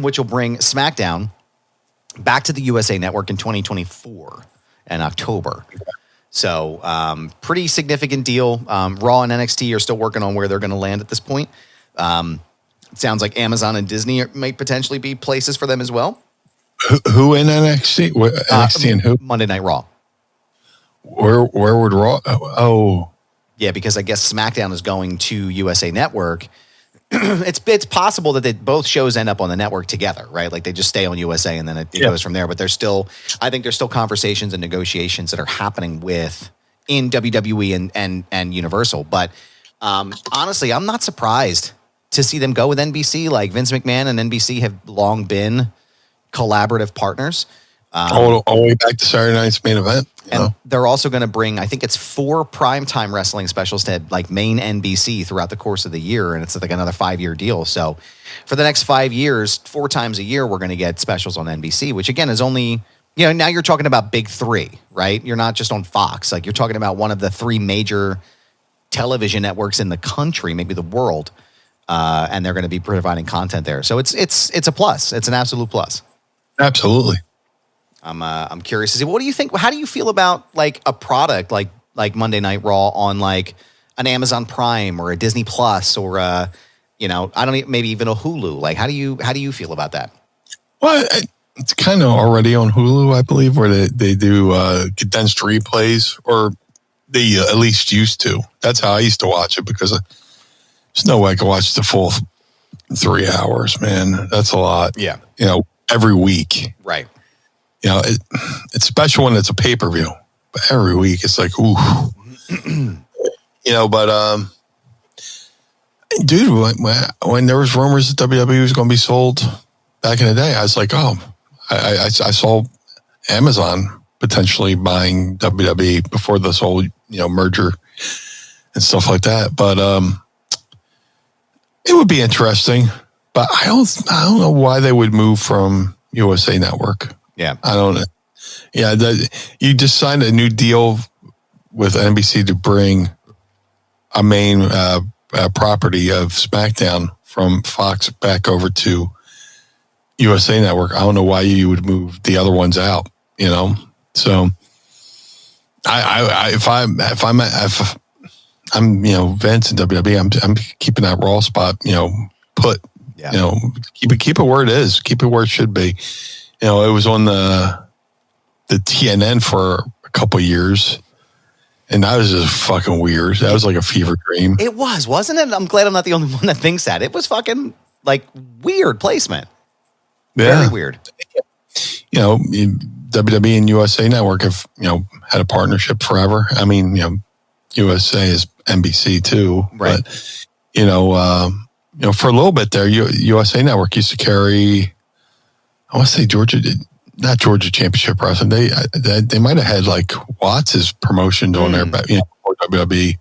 which will bring SmackDown back to the USA Network in 2024 in October. So pretty significant deal. Raw and NXT are still working on where they're going to land at this point. It sounds like Amazon and Disney might potentially be places for them as well. Who in NXT? NXT and who? Monday Night Raw. Where would Raw? Oh. Yeah, because I guess SmackDown is going to USA Network. It's possible that both shows end up on the network together, right? Like they just stay on USA and then it goes from there. But I think there's still conversations and negotiations that are happening in WWE and Universal. But honestly, I'm not surprised to see them go with NBC. Like Vince McMahon and NBC have long been collaborative partners. All the way back to Saturday night's main event. And they're also going to bring, I think it's 4 primetime wrestling specials to like main NBC throughout the course of the year. And it's like another 5-year deal. So for the next 5 years, 4 times a year, we're going to get specials on NBC, which again is only, now you're talking about big 3, right? You're not just on Fox. Like you're talking about one of the 3 major television networks in the country, maybe the world. And they're going to be providing content there. So it's a plus. It's an absolute plus. Absolutely. I'm curious to see, what do you think? How do you feel about like a product like Monday Night Raw on like an Amazon Prime or a Disney Plus or I don't maybe even a Hulu? Like how do you feel about that? Well, it's kind of already on Hulu, I believe, where they do condensed replays, or they at least used to. That's how I used to watch it because there's no way I could watch the full 3 hours, man. That's a lot. Yeah. Every week. Right. It's special when it's a pay-per-view, but every week it's like, ooh, but, dude, when there was rumors that WWE was going to be sold back in the day, I was like, oh, I saw Amazon potentially buying WWE before this whole, merger and stuff like that. But, it would be interesting, but I don't know why they would move from USA Network. Yeah. I don't know. Yeah. You just signed a new deal with NBC to bring a main property of SmackDown from Fox back over to USA Network. I don't know why you would move the other ones out, So if I'm Vince and WWE, I'm keeping that Raw spot, put, keep it where it is, keep it where it should be. It was on the TNN for a couple of years, and that was just fucking weird. That was like a fever dream. It was, wasn't it? I'm glad I'm not the only one that thinks that. It was fucking like weird placement. Yeah. Very weird. WWE and USA Network have had a partnership forever. I mean, USA is NBC too, right? But for a little bit there, USA Network used to carry. I want to say not Georgia Championship Wrestling. They might have had like Watts' promotions on there, but or WWE,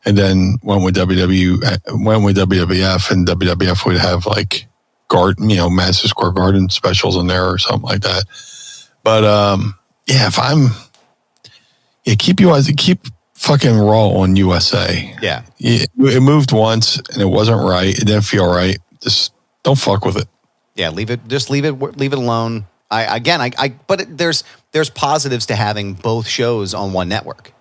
and then went with WWF, and WWF would have like Madison Square Garden specials in there or something like that. But if I'm keep fucking Raw on USA. Yeah, it moved once and it wasn't right. It didn't feel right. Just don't fuck with it. Yeah, leave it alone. But there's positives to having both shows on one network.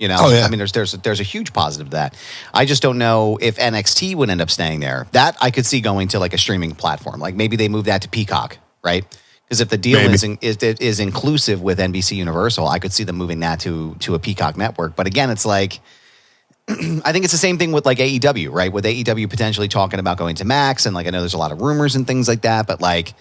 Oh, yeah. I mean, there's a huge positive to that. I just don't know if NXT would end up staying there. That I could see going to like a streaming platform. Like maybe they move that to Peacock, right? Because if the deal is inclusive with NBC Universal, I could see them moving that to a Peacock network. But again, it's like, I think it's the same thing with like AEW, right? With AEW potentially talking about going to Max, and like I know there's a lot of rumors and things like that, but like,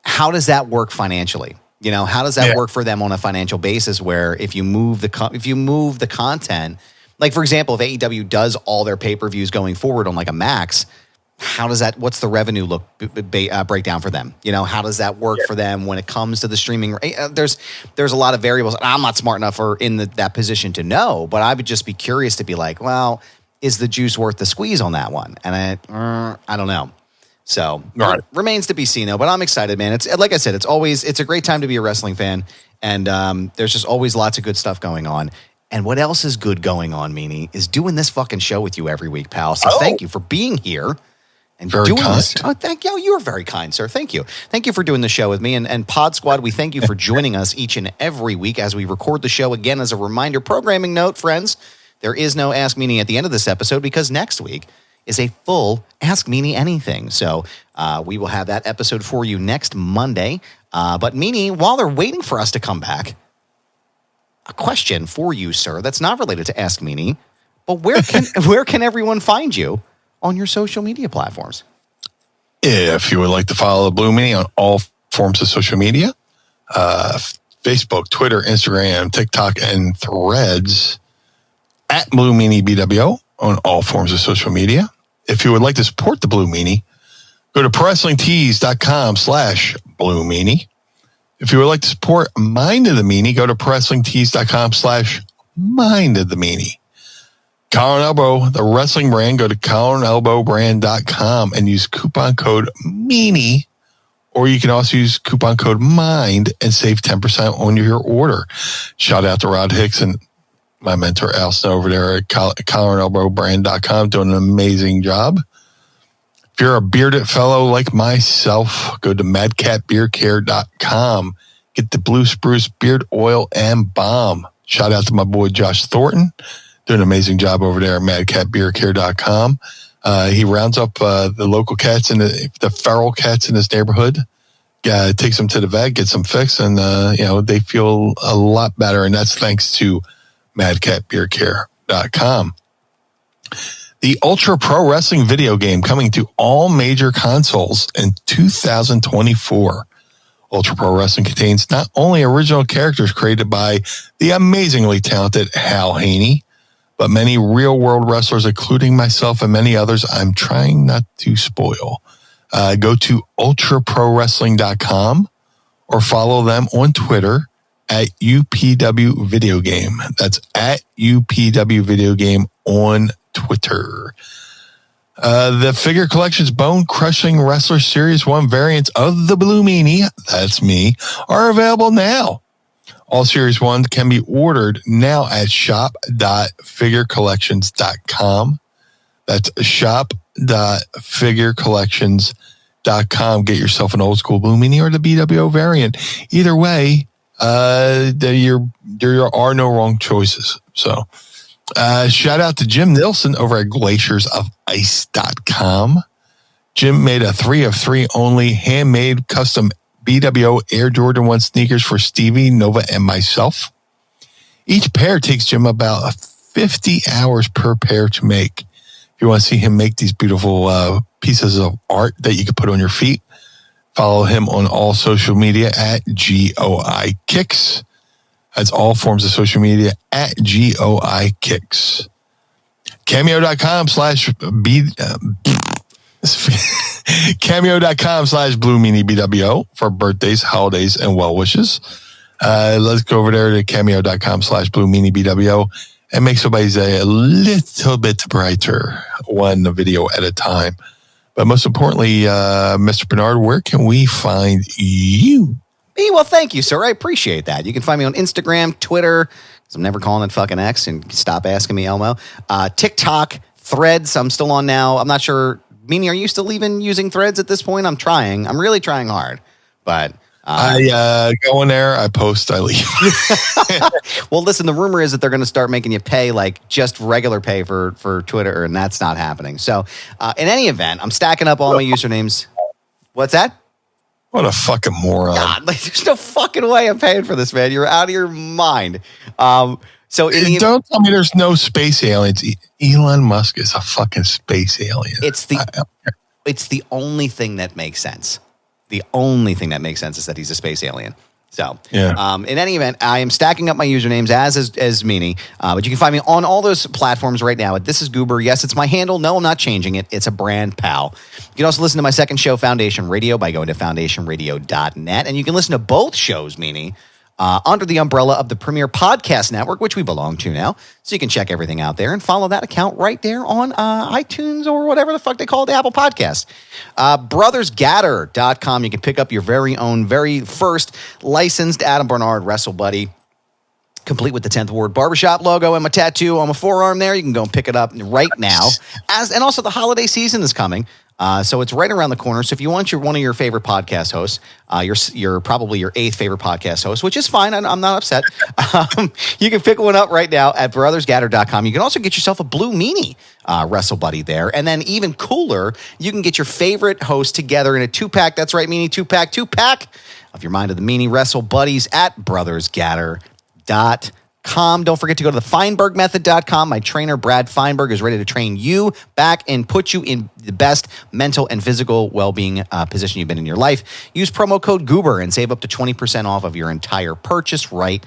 how does that work financially? How does that work for them on a financial basis? Where if you move the content, like for example, if AEW does all their pay-per-views going forward on like a Max, what's the revenue breakdown for them? How does that work for them when it comes to the streaming? There's a lot of variables. I'm not smart enough or in that position to know, but I would just be curious to be like, well, is the juice worth the squeeze on that one? And I don't know. So remains to be seen though, but I'm excited, man. It's like I said, it's a great time to be a wrestling fan. And there's just always lots of good stuff going on. And what else is good going on, Meanie, is doing this fucking show with you every week, pal. So thank you for being here and doing this. Oh, thank you. You're very kind, sir. Thank you. Thank you for doing the show with me. And Pod Squad, we thank you for joining us each and every week as we record the show. Again, as a reminder, programming note, friends, there is no Ask Meanie at the end of this episode because next week is a full Ask Meanie Anything. So we will have that episode for you next Monday. But Meanie, while they're waiting for us to come back, a question for you, sir, that's not related to Ask Meanie, but where can everyone find you on your social media platforms? If you would like to follow the Blue Meanie on all forms of social media, Facebook, Twitter, Instagram, TikTok, and Threads, at Blue Meanie BWO on all forms of social media. If you would like to support the Blue Meanie, go to ProWrestlingTees.com/Blue Meanie. If you would like to support Mind of the Meanie, go to ProWrestlingTees.com/Mind of the Meanie. Collar and Elbow, the wrestling brand, go to collarandelbowbrand.com and use coupon code Meanie, or you can also use coupon code MIND and save 10% on your order. Shout out to Rod Hicks and my mentor, Al Snow, over there at collarandelbowbrand.com, doing an amazing job. If you're a bearded fellow like myself, go to madcatbeardcare.com. Get the Blue Spruce Beard Oil and Balm. Shout out to my boy, Josh Thornton, doing an amazing job over there at madcatbeardcare.com. He rounds up the local cats and the feral cats in his neighborhood, takes them to the vet, gets them fixed, and they feel a lot better. And that's thanks to madcatbeardcare.com. The Ultra Pro Wrestling video game coming to all major consoles in 2024. Ultra Pro Wrestling contains not only original characters created by the amazingly talented Hal Haney, but many real-world wrestlers, including myself and many others I'm trying not to spoil. Go to ultraprowrestling.com or follow them on Twitter at UPW Video Game. That's at UPW Video Game on Twitter. The Figure Collection's Bone Crushing Wrestler Series 1 variants of the Blue Meanie, that's me, are available now. All Series 1 can be ordered now at shop.figurecollections.com. That's shop.figurecollections.com. Get yourself an old school Blue Meanie or the BWO variant. Either way, there are no wrong choices. So, shout out to Jim Nilsson over at glaciersofice.com. Jim made a 3 of 3 only handmade custom BWO Air Jordan 1 sneakers for Stevie, Nova, and myself. Each pair takes Jim about 50 hours per pair to make. If you want to see him make these beautiful pieces of art that you can put on your feet, follow him on all social media at GOI Kicks. That's all forms of social media at GOI Kicks. Cameo.com/Blue Meanie BWO for birthdays, holidays, and well wishes. Let's go over there to cameo.com/Blue Meanie BWO and make somebody's day a little bit brighter, one video at a time. But most importantly, Mr. Barnard, where can we find you? Well, thank you, sir. I appreciate that. You can find me on Instagram, Twitter, because I'm never calling it fucking X, and stop asking me, Elmo. TikTok, Threads, I'm still on now. I'm not sure. Meanie, are you still even using Threads at this point? I'm trying. I'm really trying hard. But I go in there, I post, I leave. Well, listen, the rumor is that they're going to start making you pay like just regular pay for Twitter, and that's not happening. So in any event, I'm stacking up all my usernames. What's that? What a fucking moron. God, like, there's no fucking way I'm paying for this, man. You're out of your mind. Don't tell me there's no space aliens. Elon Musk is a fucking space alien. It's the only thing that makes sense. The only thing that makes sense is that he's a space alien. So, yeah. In any event, I am stacking up my usernames as Meanie, but you can find me on all those platforms right now. This is Goober. Yes, it's my handle. No, I'm not changing it. It's a brand, pal. You can also listen to my second show, Foundation Radio, by going to foundationradio.net. And you can listen to both shows, Meanie, under the umbrella of the Premier Podcast Network, which we belong to now. So you can check everything out there and follow that account right there on iTunes or whatever the fuck they call the Apple Podcast. BrothersGaddor.com. You can pick up your very own, very first licensed Adam Barnard Wrestle Buddy, complete with the 10th Ward Barbershop logo and my tattoo on my forearm there. You can go and pick it up right now. And also the holiday season is coming. So it's right around the corner. So if you want one of your favorite podcast hosts, you're probably your 8th favorite podcast host, which is fine. I'm not upset. You can pick one up right now at brothersgaddor.com. You can also get yourself a Blue Meanie Wrestle Buddy there. And then even cooler, you can get your favorite host together in a 2-pack. That's right, Meanie, 2-pack of your Mind of the Meanie Wrestle Buddies at brothersgaddor.com. Don't forget to go to the FeinbergMethod.com. My trainer, Brad Feinberg, is ready to train you back and put you in the best mental and physical well-being position you've been in your life. Use promo code Goober and save up to 20% off of your entire purchase right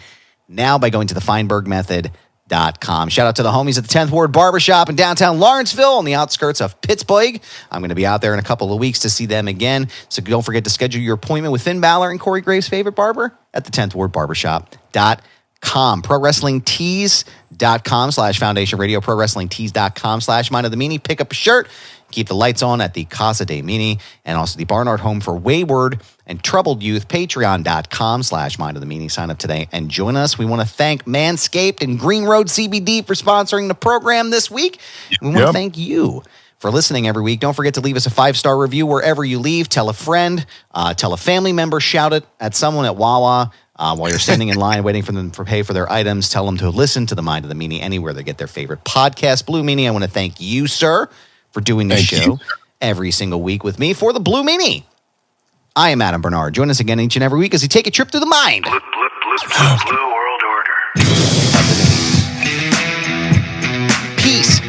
now by going to the FeinbergMethod.com. Shout out to the homies at the 10th Ward Barbershop in downtown Lawrenceville on the outskirts of Pittsburgh. I'm going to be out there in a couple of weeks to see them again. So don't forget to schedule your appointment with Finn Balor and Corey Graves' favorite barber at the 10th Ward Barbershop.com. ProWrestlingTees.com/Foundation Radio, ProWrestlingTees.com/Mind of the Meanie. Pick up a shirt. Keep the lights on at the Casa de Meanie and also the Barnard Home for Wayward and Troubled Youth. Patreon.com/Mind of the Meanie. Sign up today and join us. We want to thank Manscaped and Green Road CBD for sponsoring the program this week. We want to thank you for listening every week. Don't forget to leave us a 5-star review wherever you leave. Tell a friend, tell a family member, shout it at someone at Wawa. While you're standing in line waiting for them to pay for their items, tell them to listen to the Mind of the Meanie anywhere they get their favorite podcast. Blue Meanie, I want to thank you, sir, for doing this show every single week with me for the Blue Meanie. I am Adam Barnard. Join us again each and every week as we take a trip through the mind. Blue World Order. Peace.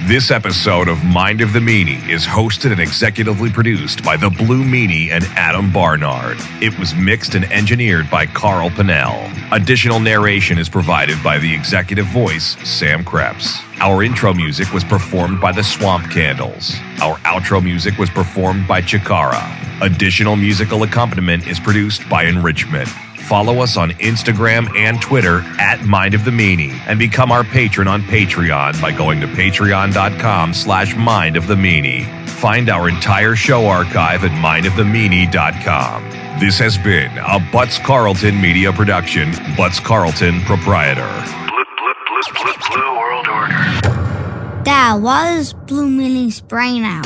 This episode of Mind of the Meanie is hosted and executively produced by the Blue Meanie and Adam Barnard. It was mixed and engineered by Carl Pinnell. Additional narration is provided by the executive voice, Sam Krebs. Our intro music was performed by the Swamp Candles. Our outro music was performed by Chikara. Additional musical accompaniment is produced by Enrichment. Follow us on Instagram and Twitter at Mind of the Meanie and become our patron on Patreon by going to patreon.com/Mind of the Meanie. Find our entire show archive at mindofthemeanie.com. This has been a Butts Carlton media production. Butts Carlton, proprietor. Blue World Order. Dad, why is Blue Meanie's brain out?